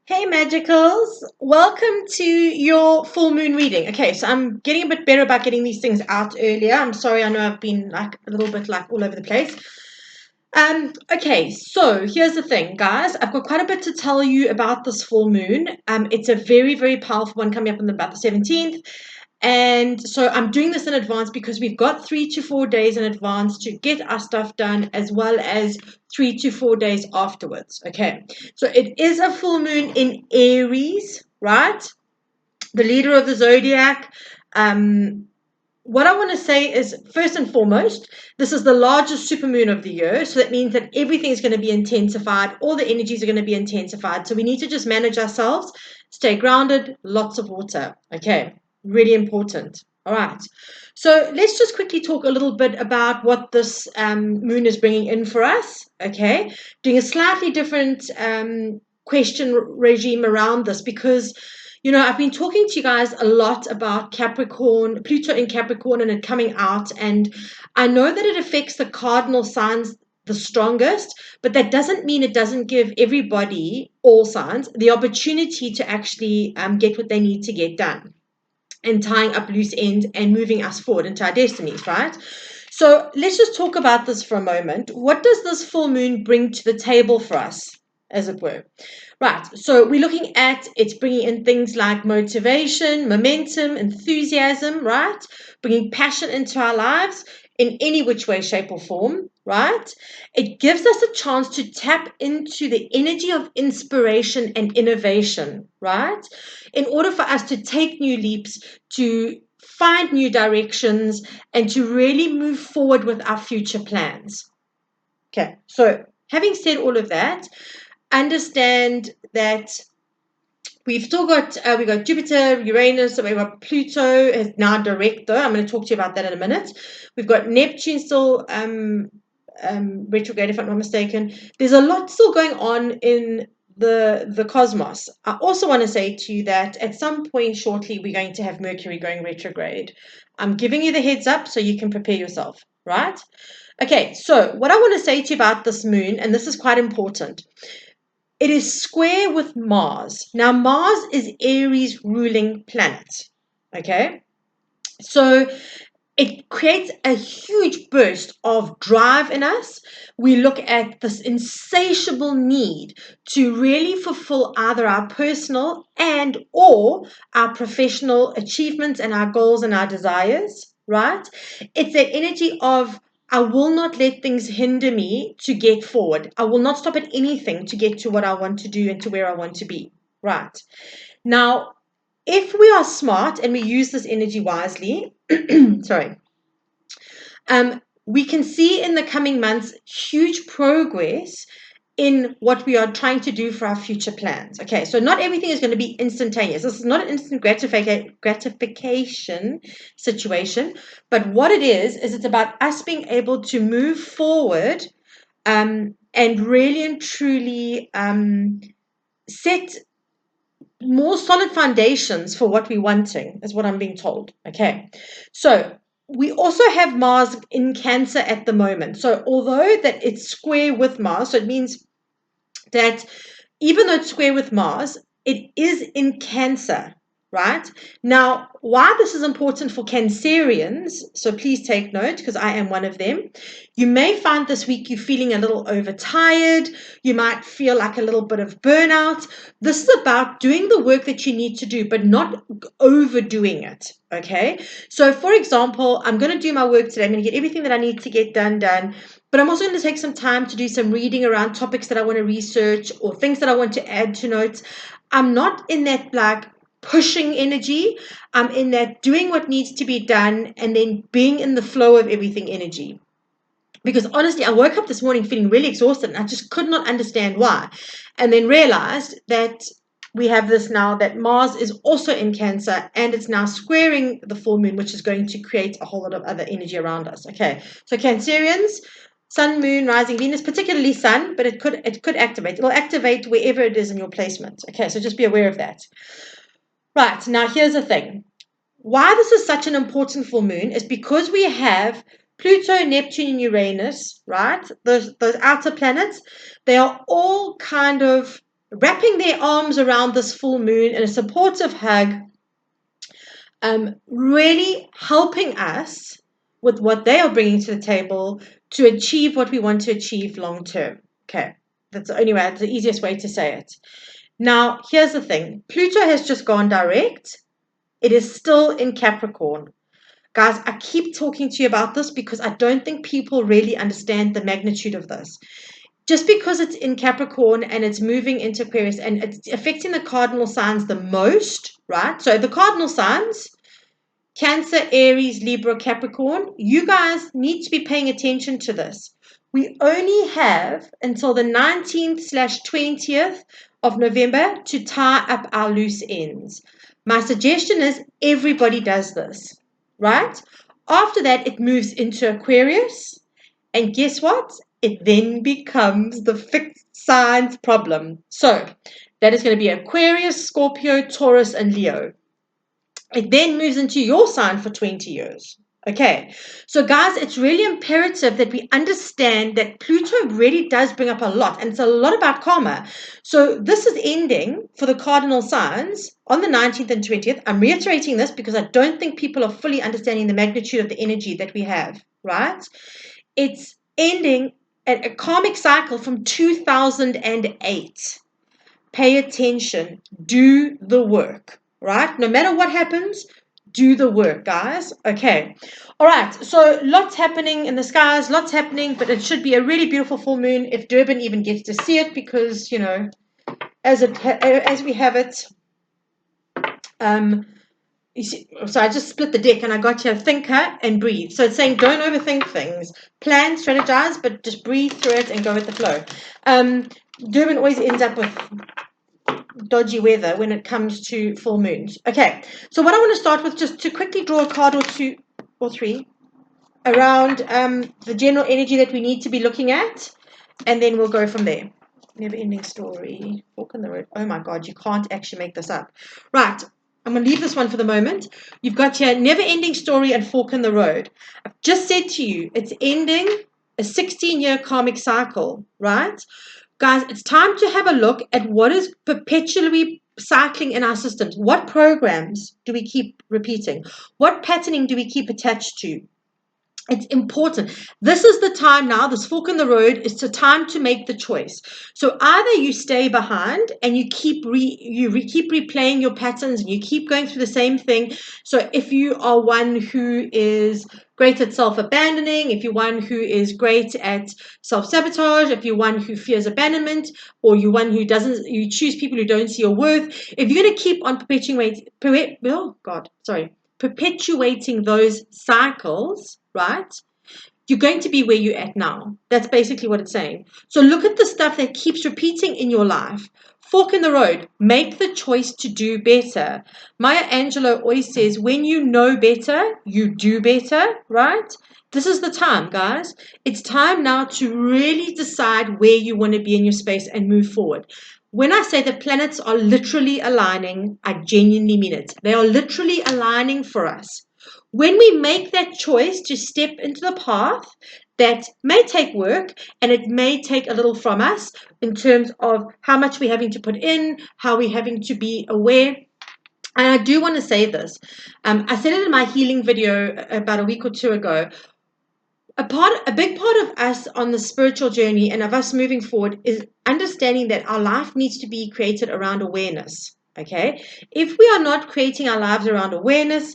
Hey Magicals, welcome to your full moon reading. Okay, so I'm getting a bit better about getting these things out earlier. I'm sorry, I know I've been like a little bit like all over the place. Okay, so here's the thing, guys. I've got quite a bit to tell you about this full moon. It's a very, very powerful one coming up on about the 17th. And so I'm doing this in advance because we've got 3 to 4 days in advance to get our stuff done, as well as 3 to 4 days afterwards. Okay, so it is a full moon in Aries, right? The leader of the zodiac. What I want to say is, first and foremost, this is the largest supermoon of the year. So that means that everything is going to be intensified. All the energies are going to be intensified. So we need to just manage ourselves, stay grounded, lots of water. Okay, really important. All right. So let's just quickly talk a little bit about what this moon is bringing in for us. Okay, doing a slightly different question regime around this because I've been talking to you guys a lot about Capricorn, Pluto in Capricorn, and it coming out. And I know that it affects the cardinal signs the strongest, but that doesn't mean it doesn't give everybody, all signs, the opportunity to actually get what they need to get done and tying up loose ends and moving us forward into our destinies, right? So let's just talk about this for a moment. What does this full moon bring to the table for us, as it were? Right, so we're looking at it's bringing in things like motivation, momentum, enthusiasm, right? Bringing passion into our lives in any which way, shape, or form, right? It gives us a chance to tap into the energy of inspiration and innovation, right? In order for us to take new leaps, to find new directions, and to really move forward with our future plans. Okay, so having said all of that, understand that we've still got we got Jupiter, Uranus, so we've got Pluto is now direct though. I'm going to talk to you about that in a minute. We've got Neptune still retrograde, if I'm not mistaken. There's a lot still going on in the cosmos. I also want to say to you that at some point shortly we're going to have Mercury going retrograde. I'm giving you the heads up so you can prepare yourself, right? Okay, so what I want to say to you about this moon, and this is quite important, it is square with Mars. Now, Mars is Aries' ruling planet. Okay, so it creates a huge burst of drive in us. We look at this insatiable need to really fulfill either our personal and or our professional achievements and our goals and our desires, right? It's that energy of I will not let things hinder me to get forward. I will not stop at anything to get to what I want to do and to where I want to be, right? Now, if we are smart and we use this energy wisely, sorry, we can see in the coming months huge progress in what we are trying to do for our future plans. Okay, so not everything is going to be instantaneous. This is not an instant gratification situation, but what it is it's about us being able to move forward and really and truly set more solid foundations for what we're wanting, is what I'm being told. Okay, so we also have Mars in Cancer at the moment. So although that it's square with Mars, so it means that even though it's square with Mars, it is in Cancer, right? Now, why this is important for Cancerians, so please take note because I am one of them. You may find this week you're feeling a little overtired. You might feel like a little bit of burnout. This is about doing the work that you need to do, but not overdoing it, okay? So, for example, I'm going to do my work today. I'm going to get everything that I need to get done. But I'm also going to take some time to do some reading around topics that I want to research or things that I want to add to notes. I'm not in that like pushing energy. I'm in that doing what needs to be done and then being in the flow of everything energy. Because honestly, I woke up this morning feeling really exhausted and I just could not understand why. And then realized that we have this now that Mars is also in Cancer and it's now squaring the full moon, which is going to create a whole lot of other energy around us. Okay, so Cancerians, Sun, Moon, Rising, Venus, particularly Sun, but it could activate. It will activate wherever it is in your placement. Okay, so just be aware of that. Right, now here's the thing. Why this is such an important full moon is because we have Pluto, Neptune, and Uranus, right? Those outer planets, they are all kind of wrapping their arms around this full moon in a supportive hug, really helping us with what they are bringing to the table to achieve what we want to achieve long term. Okay, that's the only way, it's the easiest way to say it. Now, here's the thing. Pluto has just gone direct. It is still in Capricorn. Guys, I keep talking to you about this because I don't think people really understand the magnitude of this. Just because it's in Capricorn and it's moving into Aquarius and it's affecting the cardinal signs the most, right? So the cardinal signs, Cancer, Aries, Libra, Capricorn, you guys need to be paying attention to this. We only have until the 19th/20th of November to tie up our loose ends. My suggestion is everybody does this, right? After that, it moves into Aquarius. And guess what? It then becomes the fixed signs problem. So that is going to be Aquarius, Scorpio, Taurus, and Leo. It then moves into your sign for 20 years. Okay, so guys, it's really imperative that we understand that Pluto really does bring up a lot, and it's a lot about karma. So this is ending for the cardinal signs on the 19th and 20th. I'm reiterating this because I don't think people are fully understanding the magnitude of the energy that we have, right? It's ending at a karmic cycle from 2008. Pay attention. Do the work. Right? No matter what happens, do the work, guys. Okay. All right. So lots happening in the skies, lots happening, but it should be a really beautiful full moon if Durban even gets to see it because, you know, as we have it. You see, so I just split the deck and I got here thinker and breathe. So it's saying don't overthink things. Plan, strategize, but just breathe through it and go with the flow. Durban always ends up with dodgy weather when it comes to full moons. Okay, so what I want to start with, just to quickly draw a card or two or three around the general energy that we need to be looking at, and then we'll go from there. Never ending story, fork in the road. Oh my God, you can't actually make this up. Right, I'm going to leave this one for the moment. You've got here never ending story and fork in the road. I've just said to you, it's ending a 16-year karmic cycle, right? Guys, it's time to have a look at what is perpetually cycling in our systems. What programs do we keep repeating? What patterning do we keep attached to? It's important. This is the time now, this fork in the road, it's the time to make the choice. So either you stay behind and you keep keep replaying your patterns and you keep going through the same thing. So if you are one who is great at self-abandoning, if you're one who is great at self-sabotage, if you're one who fears abandonment, or you're one who doesn't, you choose people who don't see your worth, if you're going to keep on perpetuating those cycles, right? You're going to be where you're at now. That's basically what it's saying. So look at the stuff that keeps repeating in your life. Fork in the road. Make the choice to do better. Maya Angelou always says, when you know better, you do better, right? This is the time, guys. It's time now to really decide where you want to be in your space and move forward. When I say the planets are literally aligning, I genuinely mean it. They are literally aligning for us. When we make that choice to step into the path, that may take work and it may take a little from us in terms of how much we're having to put in, how we're having to be aware. And I do want to say this. I said it in my healing video about a week or two ago. A big part of us on the spiritual journey and of us moving forward is understanding that our life needs to be created around awareness. Okay, if we are not creating our lives around awareness,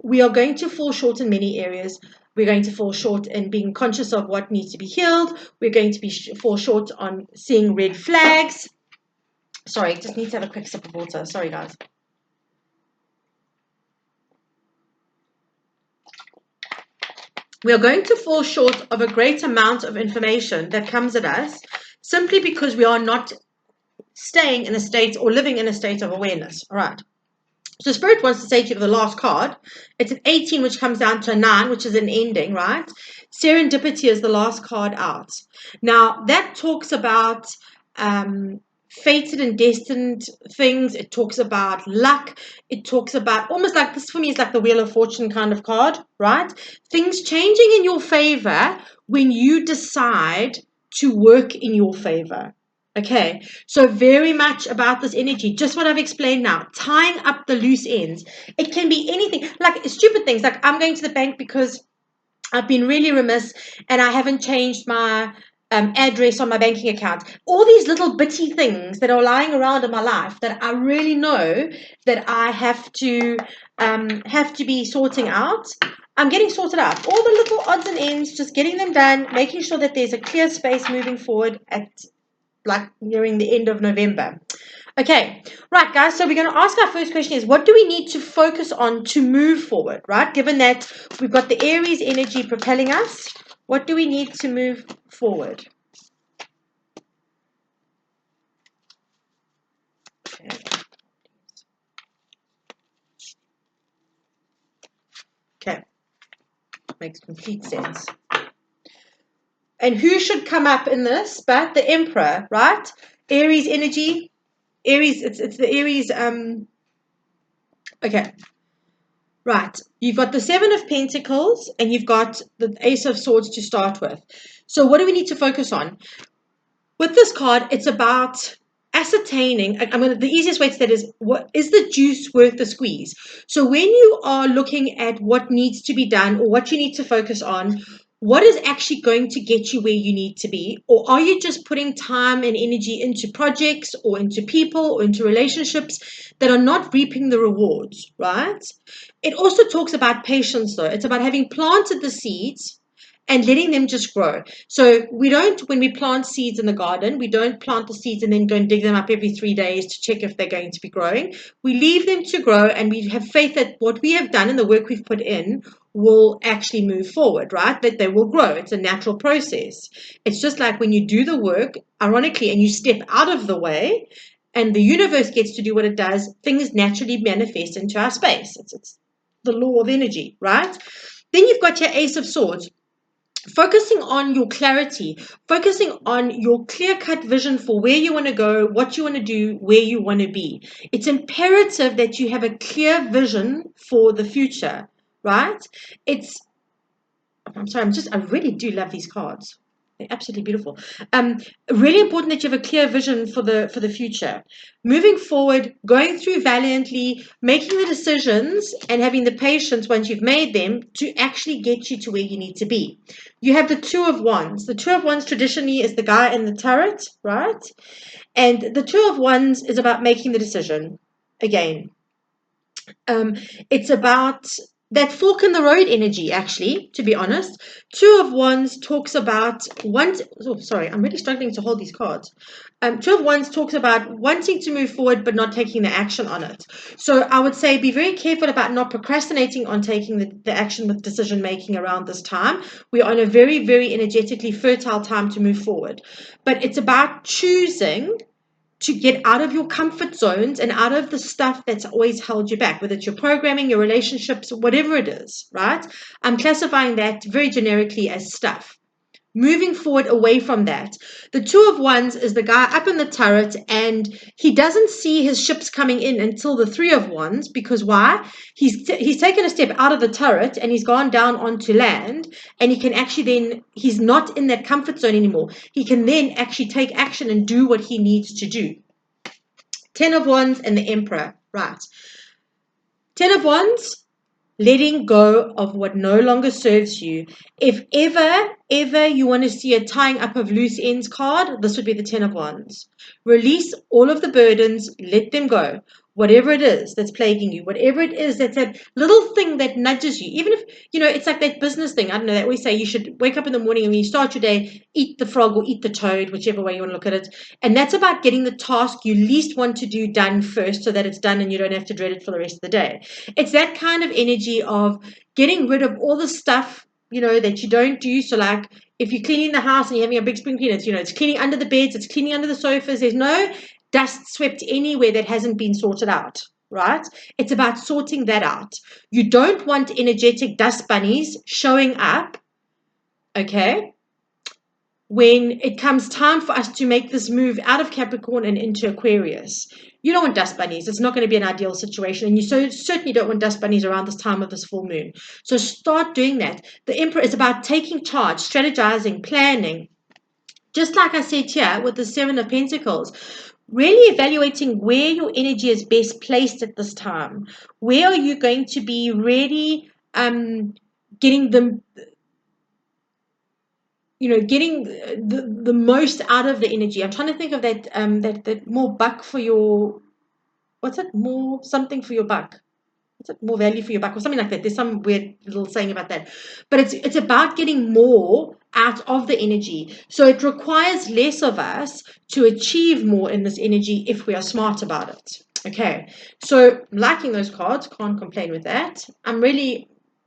we are going to fall short in many areas. We're going to fall short in being conscious of what needs to be healed. We're going to fall short on seeing red flags. Sorry, just need to have a quick sip of water. Sorry, guys. We are going to fall short of a great amount of information that comes at us simply because we are not staying in a state or living in a state of awareness. All right. So Spirit wants to say to you the last card. It's an 18, which comes down to a 9, which is an ending, right? Serendipity is the last card out. Now, that talks about fated and destined things. It talks about luck. It talks about almost like this, for me, is like the Wheel of Fortune kind of card, right? Things changing in your favor when you decide to work in your favor. Okay, so very much about this energy, just what I've explained now, tying up the loose ends. It can be anything, like stupid things, like I'm going to the bank because I've been really remiss and I haven't changed my address on my banking account. All these little bitty things that are lying around in my life that I really know that I have to be sorting out. I'm getting sorted out. All the little odds and ends, just getting them done, making sure that there's a clear space moving forward at like nearing the end of November. Okay, right, guys, so we're going to ask our first question is, what do we need to focus on to move forward, right? Given that we've got the Aries energy propelling us, what do we need to move forward? Okay, makes complete sense. And who should come up in this but the Emperor, right? Aries energy, Aries, it's the Aries, okay. Right, you've got the Seven of Pentacles and you've got the Ace of Swords to start with. So what do we need to focus on? With this card, it's about ascertaining, the easiest way to say it is, what is the juice worth the squeeze? So when you are looking at what needs to be done or what you need to focus on, what is actually going to get you where you need to be? Or are you just putting time and energy into projects or into people or into relationships that are not reaping the rewards, right? It also talks about patience, though. It's about having planted the seeds and letting them just grow. So we don't, when we plant seeds in the garden, we don't plant the seeds and then go and dig them up every 3 days to check if they're going to be growing. We leave them to grow and we have faith that what we have done and the work we've put in will actually move forward, right? That they will grow. It's a natural process. It's just like when you do the work, ironically, and you step out of the way and the universe gets to do what it does, things naturally manifest into our space. It's the law of energy, right? Then you've got your Ace of Swords. Focusing on your clarity, focusing on your clear-cut vision for where you want to go, what you want to do, where you want to be. It's imperative that you have a clear vision for the future, right? I really do love these cards. They're absolutely beautiful. Really important that you have a clear vision for the future. Moving forward, going through valiantly, making the decisions and having the patience once you've made them to actually get you to where you need to be. You have the Two of Wands. The Two of Wands traditionally is the guy in the turret, right? And the Two of Wands is about making the decision. Again, it's about that fork in the road energy, actually, to be honest. Two of Wands talks about I'm really struggling to hold these cards. Two of Wands talks about wanting to move forward but not taking the action on it. So I would say be very careful about not procrastinating on taking the action with decision making around this time. We are in a very, very energetically fertile time to move forward. But it's about choosing to get out of your comfort zones and out of the stuff that's always held you back, whether it's your programming, your relationships, whatever it is, right? I'm classifying that very generically as stuff. Moving forward away from that. The Two of Wands is the guy up in the turret and he doesn't see his ships coming in until the Three of Wands, because why? He's taken a step out of the turret and he's gone down onto land, and he can actually then, he's not in that comfort zone anymore. He can then actually take action and do what he needs to do. Ten of Wands and the Emperor, right? Ten of Wands, letting go of what no longer serves you. If ever you want to see a tying up of loose ends card, this would be the Ten of Wands. Release all of the burdens, let them go. Whatever it is that's plaguing you, whatever it is that's that little thing that nudges you, even if, it's like that business thing. I don't know, they always say you should wake up in the morning and when you start your day, eat the frog or eat the toad, whichever way you want to look at it. And that's about getting the task you least want to do done first so that it's done and you don't have to dread it for the rest of the day. It's that kind of energy of getting rid of all the stuff, that you don't do. So like if you're cleaning the house and you're having a big spring cleaner, it's cleaning under the beds, it's cleaning under the sofas. There's no dust swept anywhere that hasn't been sorted out, right? It's about sorting that out. You don't want energetic dust bunnies showing up, okay, when it comes time for us to make this move out of Capricorn and into Aquarius. You don't want dust bunnies. It's not going to be an ideal situation. And you certainly don't want dust bunnies around this time of this full moon. So start doing that. The Emperor is about taking charge, strategizing, planning, Just like I said here with the Seven of Pentacles, really evaluating where your energy is best placed at this time. Where are you going to be really getting the getting the most out of the energy. I'm trying to think of that that more buck for your, what's it, more something for your buck. What's it, more value for your buck or something like that. There's some weird little saying about that. But it's about getting more out of the energy. So it requires less of us to achieve more in this energy if we are smart about it. Okay, so liking those cards, can't complain with that.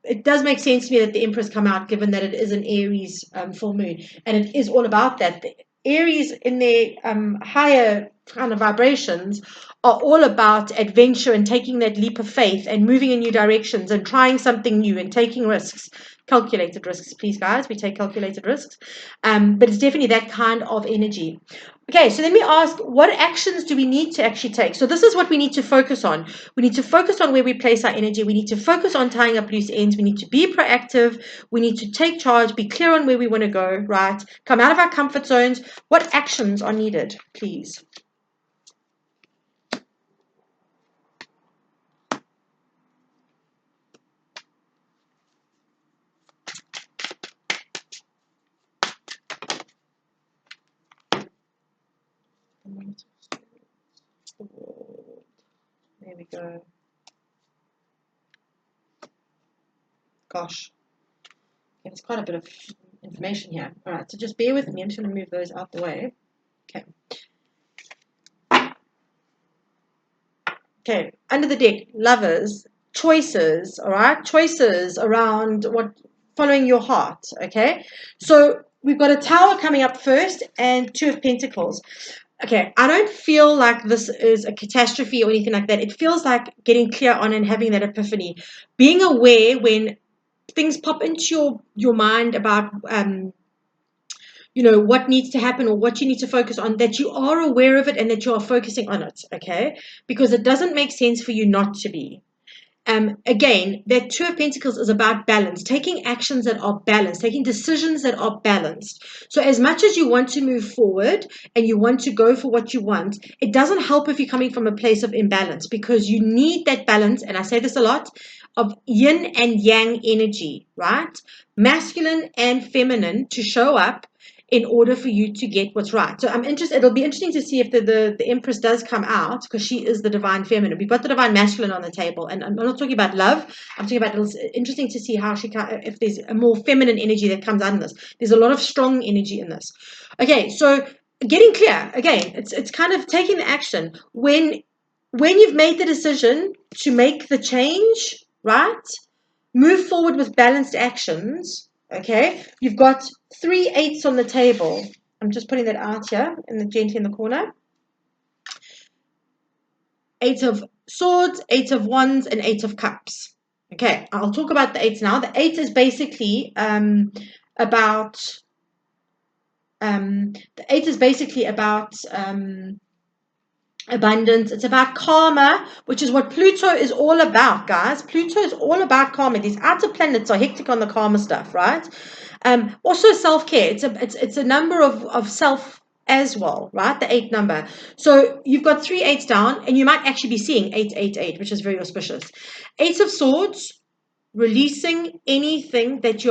It does make sense to me that the Empress come out, given that it is an Aries full moon, and it is all about that. The Aries in their higher kind of vibrations are all about adventure and taking that leap of faith and moving in new directions and trying something new and taking risks, calculated risks, please guys, we take calculated risks, but it's definitely that kind of energy. Okay, so let me ask, what actions do we need to actually take? So this is what we need to focus on. We need to focus on where we place our energy. We need to focus on tying up loose ends. We need to be proactive. We need to take charge, be clear on where we want to go, right? Come out of our comfort zones. What actions are needed, please? There we go. Gosh. Okay, there's quite a bit of information here. All right, so just bear with me. I'm just going to move those out the way. Okay. Okay, under the deck, lovers, choices, all right? Choices around what, following your heart, okay? So we've got a Tower coming up first and Two of Pentacles. Okay, I don't feel like this is a catastrophe or anything like that. It feels like getting clear on and having that epiphany. Being aware when things pop into your mind about what needs to happen or what you need to focus on, that you are aware of it and that you are focusing on it, okay? Because it doesn't make sense for you not to be. Again, that Two of Pentacles is about balance, taking actions that are balanced, taking decisions that are balanced. So as much as you want to move forward and you want to go for what you want, it doesn't help if you're coming from a place of imbalance, because you need that balance, and I say this a lot, of yin and yang energy, right? Masculine and feminine to show up in order for you to get what's right. So I'm interested. It'll be interesting to see if the Empress does come out, because she is the divine feminine. We've got the divine masculine on the table, and I'm not talking about love. I'm talking about, it's interesting to see how if there's a more feminine energy that comes out in this. There's a lot of strong energy in this. Okay, so getting clear again. It's kind of taking the action when you've made the decision to make the change, right? Move forward with balanced actions. Okay, you've got 3 8s on the table. I'm just putting that out here gently in the corner. 8 of Swords, 8 of Wands, and 8 of Cups. Okay, I'll talk about the 8s now. The 8 is basically about abundance. It's about karma, which is what Pluto is all about, guys. Pluto is all about karma. These outer planets are hectic on the karma stuff, right? Also self-care. It's a number of self as well, right? The 8 number. So you've got 3 8s down, and you might actually be seeing 888, which is very auspicious. 8 of Swords, releasing anything that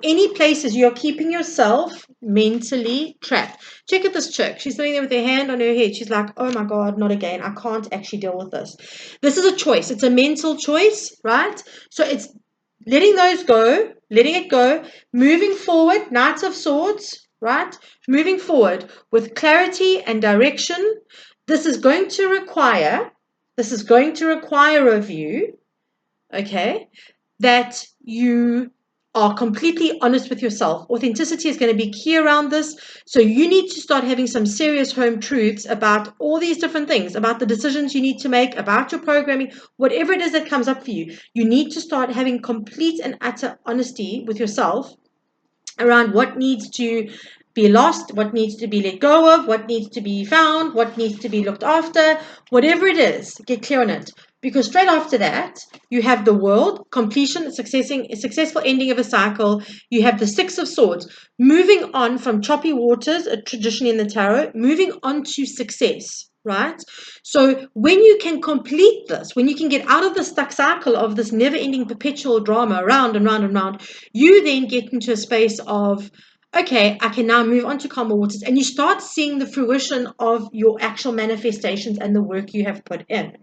any places you're keeping yourself mentally trapped. Check out this chick. She's sitting there with her hand on her head. She's like, oh my God, not again. I can't actually deal with this. This is a choice. It's a mental choice, right? So it's letting it go, moving forward, Knights of Swords, right? Moving forward with clarity and direction. This is going to require of you, okay, that you are completely honest with yourself. Authenticity is going to be key around this. So you need to start having some serious home truths about all these different things, about the decisions you need to make, about your programming, whatever it is that comes up for you. You need to start having complete and utter honesty with yourself around what needs to be lost, what needs to be let go of, what needs to be found, what needs to be looked after, whatever it is, get clear on it. Because straight after that, you have the World, completion, successful ending of a cycle. You have the Six of Swords, moving on from choppy waters, a tradition in the tarot, moving on to success, right? So when you can complete this, when you can get out of the stuck cycle of this never-ending perpetual drama, round and round and round, you then get into a space of, okay, I can now move on to calmer waters, and you start seeing the fruition of your actual manifestations and the work you have put in.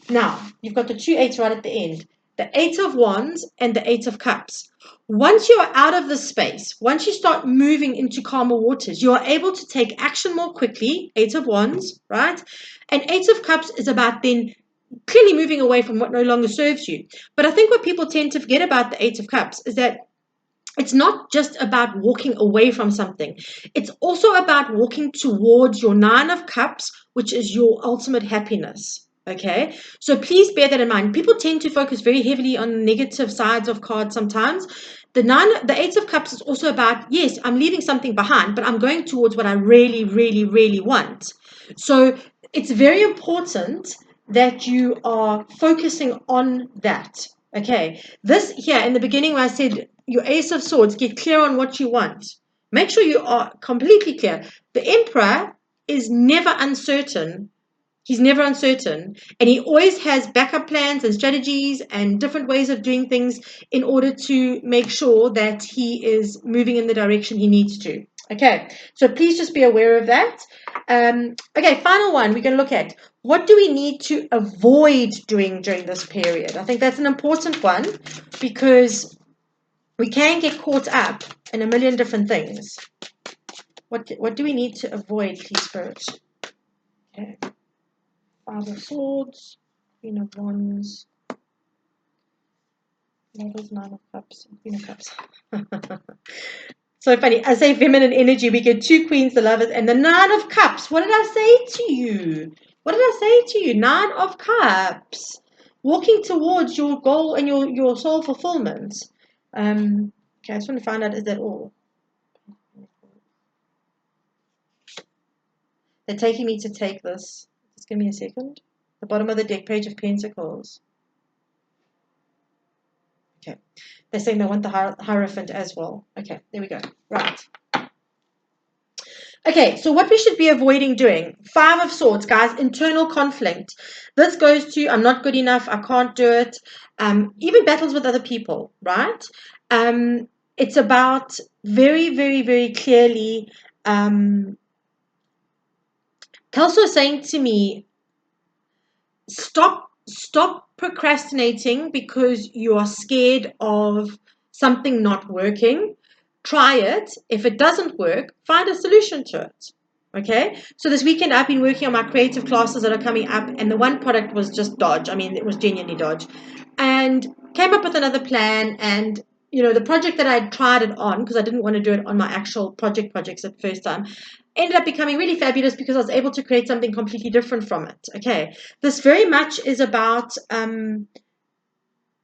Now, you've got the two eights right at the end, the Eight of Wands and the Eight of Cups. Once you are out of this space, once you start moving into calmer waters, you are able to take action more quickly, Eight of Wands, right? And Eight of Cups is about then clearly moving away from what no longer serves you. But I think what people tend to forget about the Eight of Cups is that it's not just about walking away from something. It's also about walking towards your Nine of Cups, which is your ultimate happiness. Okay, so please bear that in mind. People tend to focus very heavily on negative sides of cards sometimes. The Eight of Cups is also about, yes, I'm leaving something behind, but I'm going towards what I really, really, really want. So it's very important that you are focusing on that. Okay, this here in the beginning where I said your Ace of Swords, get clear on what you want. Make sure you are completely clear. The Emperor is never uncertain. He's never uncertain, and he always has backup plans and strategies and different ways of doing things in order to make sure that he is moving in the direction he needs to. Okay, so please just be aware of that. Okay, final one we're going to look at. What do we need to avoid doing during this period? I think that's an important one because we can get caught up in a million different things. What do we need to avoid, please, Spirit? Okay. Five of Swords, Queen of Wands, Lovers, Nine of Cups, Queen of Cups. So funny. I say feminine energy, we get two Queens, the Lovers, and the Nine of Cups. What did I say to you? What did I say to you? Nine of Cups. Walking towards your goal and your soul fulfillment. Okay, I just want to find out, is that all? They're taking me to take this. Just give me a second. The bottom of the deck, Page of Pentacles. Okay. They're saying they want the Hierophant as well. Okay, there we go. Right. Okay, so what we should be avoiding doing. Five of Swords, guys, internal conflict. This goes to, I'm not good enough, I can't do it. Even battles with other people, right? It's about very, very, very clearly, Kelso is saying to me, stop procrastinating because you are scared of something not working. Try it. If it doesn't work, find a solution to it. Okay, so this weekend I've been working on my creative classes that are coming up, and the one product was just dodge. I mean, it was genuinely dodge, and came up with another plan. And the project that I tried it on, because I didn't want to do it on my actual projects at first time, ended up becoming really fabulous because I was able to create something completely different from it. Okay, this very much is about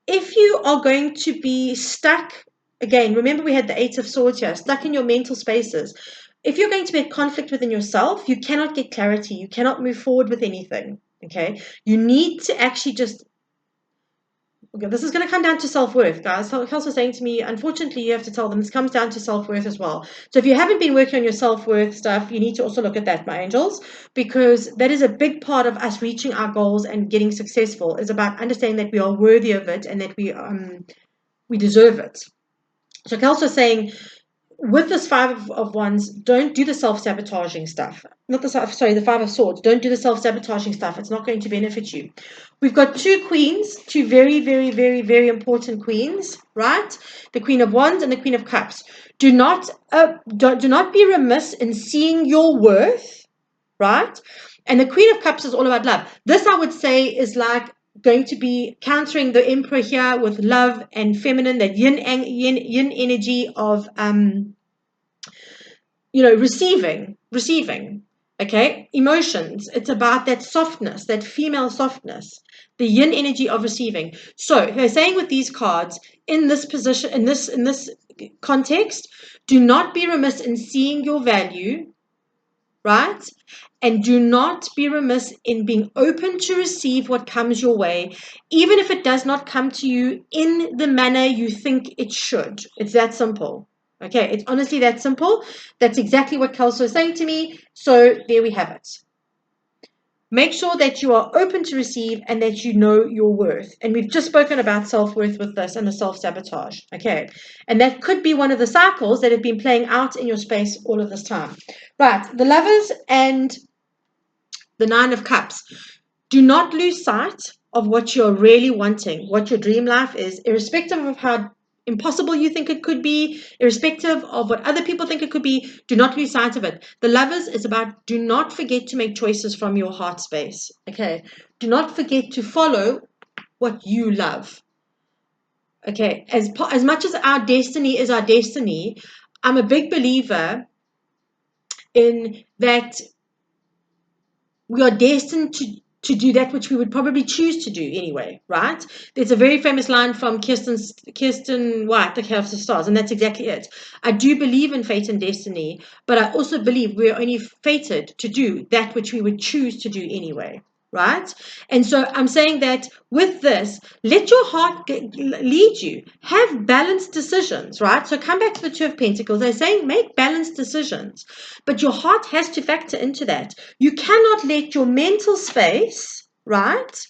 if you are going to be stuck, again, remember we had the Eight of Swords here, stuck in your mental spaces. If you're going to be in conflict within yourself, you cannot get clarity. You cannot move forward with anything. Okay, you need to actually just. Okay, this is going to come down to self-worth, guys. Kelsey was saying to me, unfortunately, you have to tell them this comes down to self-worth as well. So if you haven't been working on your self-worth stuff, you need to also look at that, my angels, because that is a big part of us reaching our goals and getting successful, is about understanding that we are worthy of it and that we deserve it. So Kelsey was saying, with this Five of Wands, don't do the self-sabotaging stuff. The Five of Swords. Don't do the self-sabotaging stuff. It's not going to benefit you. We've got two queens, two very, very, very, very important queens, right? The Queen of Wands and the Queen of Cups. Do not be remiss in seeing your worth, right? And the Queen of Cups is all about love. This, I would say, is like going to be countering the Emperor here with love and feminine, that yin energy of receiving, okay, emotions. It's about that softness, that female softness, the yin energy of receiving. So they're saying with these cards, in this position, in this context, do not be remiss in seeing your value, right? And do not be remiss in being open to receive what comes your way, even if it does not come to you in the manner you think it should. It's that simple. Okay, it's honestly that simple. That's exactly what Kelso is saying to me. So there we have it. Make sure that you are open to receive and that you know your worth. And we've just spoken about self-worth with this and the self-sabotage. Okay. And that could be one of the cycles that have been playing out in your space all of this time. Right. The Lovers and the Nine of Cups. Do not lose sight of what you're really wanting, what your dream life is, irrespective of how impossible you think it could be, irrespective of what other people think it could be. Do not lose sight of it. The Lovers is about, do not forget to make choices from your heart space. Okay. Do not forget to follow what you love. Okay. As much as our destiny is our destiny, I'm a big believer in that we are destined to do that which we would probably choose to do anyway, right? There's a very famous line from Kirsten White, The Chaos of Stars, and that's exactly it. I do believe in fate and destiny, but I also believe we're only fated to do that which we would choose to do anyway, right? And so I'm saying that with this, let your heart lead you. Have balanced decisions, right? So come back to the Two of Pentacles. They're saying make balanced decisions, but your heart has to factor into that. You cannot let your mental space, right,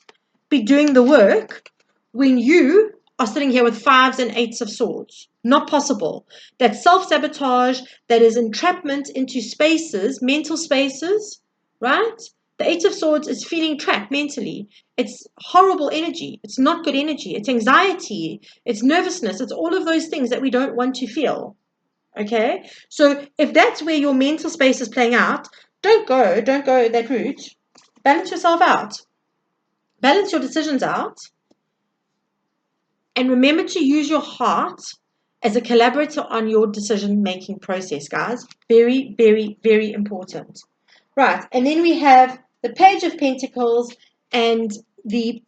be doing the work when you are sitting here with 5s and 8s of swords. Not possible. That's self-sabotage. That is entrapment into spaces, mental spaces, right? The 8 of Swords is feeling trapped mentally. It's horrible energy. It's not good energy. It's anxiety. It's nervousness. It's all of those things that we don't want to feel. Okay? So if that's where your mental space is playing out, don't go that route. Balance yourself out. Balance your decisions out. And remember to use your heart as a collaborator on your decision-making process, guys. Very, very, very important. Right, and then we have the Page of Pentacles and the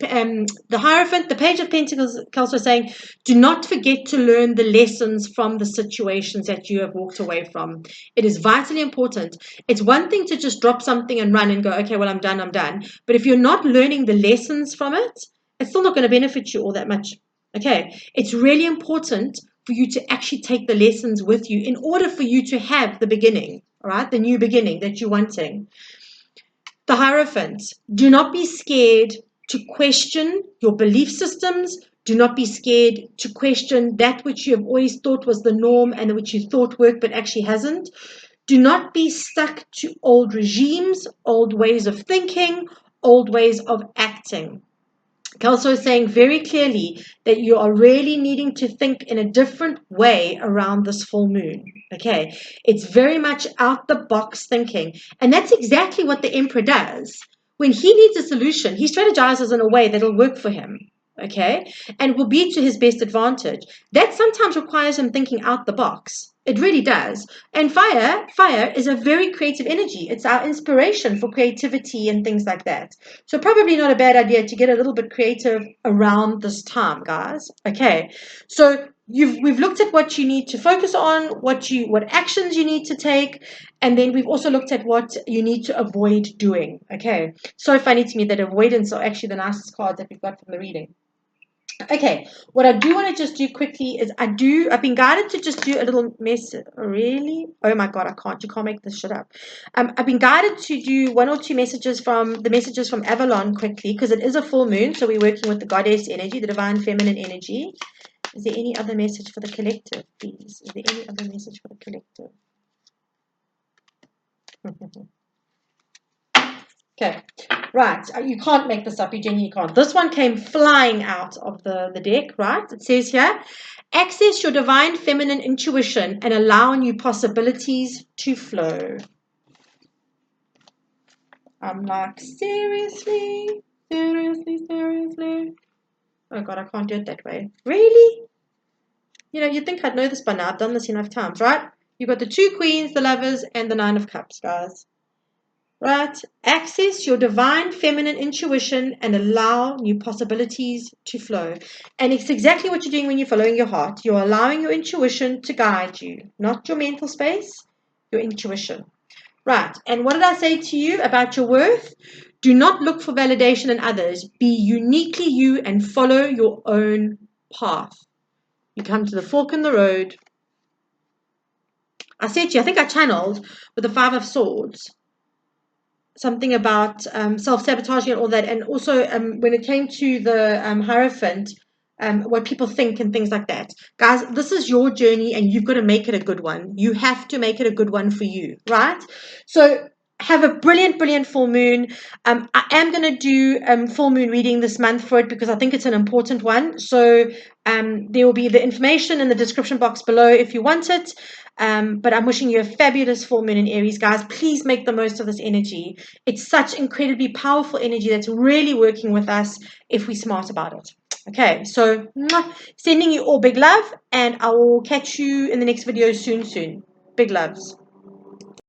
Hierophant. The Page of Pentacles also saying, do not forget to learn the lessons from the situations that you have walked away from. It is vitally important. It's one thing to just drop something and run and go, okay, well, I'm done. But if you're not learning the lessons from it, it's still not going to benefit you all that much. Okay, it's really important for you to actually take the lessons with you in order for you to have the beginning. All right, the new beginning that you're wanting. The Hierophant. Do not be scared to question your belief systems. Do not be scared to question that which you have always thought was the norm and which you thought worked but actually hasn't. Do not be stuck to old regimes, old ways of thinking, old ways of acting. Kelso is saying very clearly that you are really needing to think in a different way around this full moon. Okay, it's very much out the box thinking. And that's exactly what the Emperor does. When he needs a solution, he strategizes in a way that'll work for him. Okay, and will be to his best advantage. That sometimes requires him thinking out the box. It really does. And fire is a very creative energy. It's our inspiration for creativity and things like that. So probably not a bad idea to get a little bit creative around this time, guys. Okay, so we've looked at what you need to focus on, what actions you need to take, and then we've also looked at what you need to avoid doing. Okay, so funny to me that avoidance are actually the nicest cards that we've got from the reading. Okay, what I do want to just do quickly is I've been guided to just do a little really? Oh my God, you can't make this shit up. I've been guided to do 1 or 2 messages from Avalon quickly because it is a full moon, so we're working with the goddess energy, the divine feminine energy. Is there any other message for the collective, please? Is there any other message for the collective? Okay, right. You can't make this up. You genuinely can't. This one came flying out of the deck, right? It says here, access your divine feminine intuition and allow new possibilities to flow. I'm like, seriously? Oh God, I can't do it that way. Really? You know, you'd think I'd know this by now. I've done this enough times, right? You've got the 2 Queens, the Lovers, and the 9 of Cups, guys. Right? Access your divine feminine intuition and allow new possibilities to flow. And it's exactly what you're doing when you're following your heart. You're allowing your intuition to guide you, not your mental space, your intuition. Right. And what did I say to you about your worth? Do not look for validation in others. Be uniquely you and follow your own path. You come to the fork in the road. I said to you, I think I channeled with the Five of Swords, something about self-sabotaging and all that. And also when it came to the Hierophant, what people think and things like that. Guys, this is your journey and you've got to make it a good one. You have to make it a good one for you, right? So have a brilliant full moon. I am going to do full moon reading this month for it because I think it's an important one. So there will be the information in the description box below if you want it. But I'm wishing you a fabulous full moon in Aries, guys. Please make the most of this energy. It's such incredibly powerful energy that's really working with us if we're smart about it. Okay, so sending you all big love, and I will catch you in the next video soon. Big loves.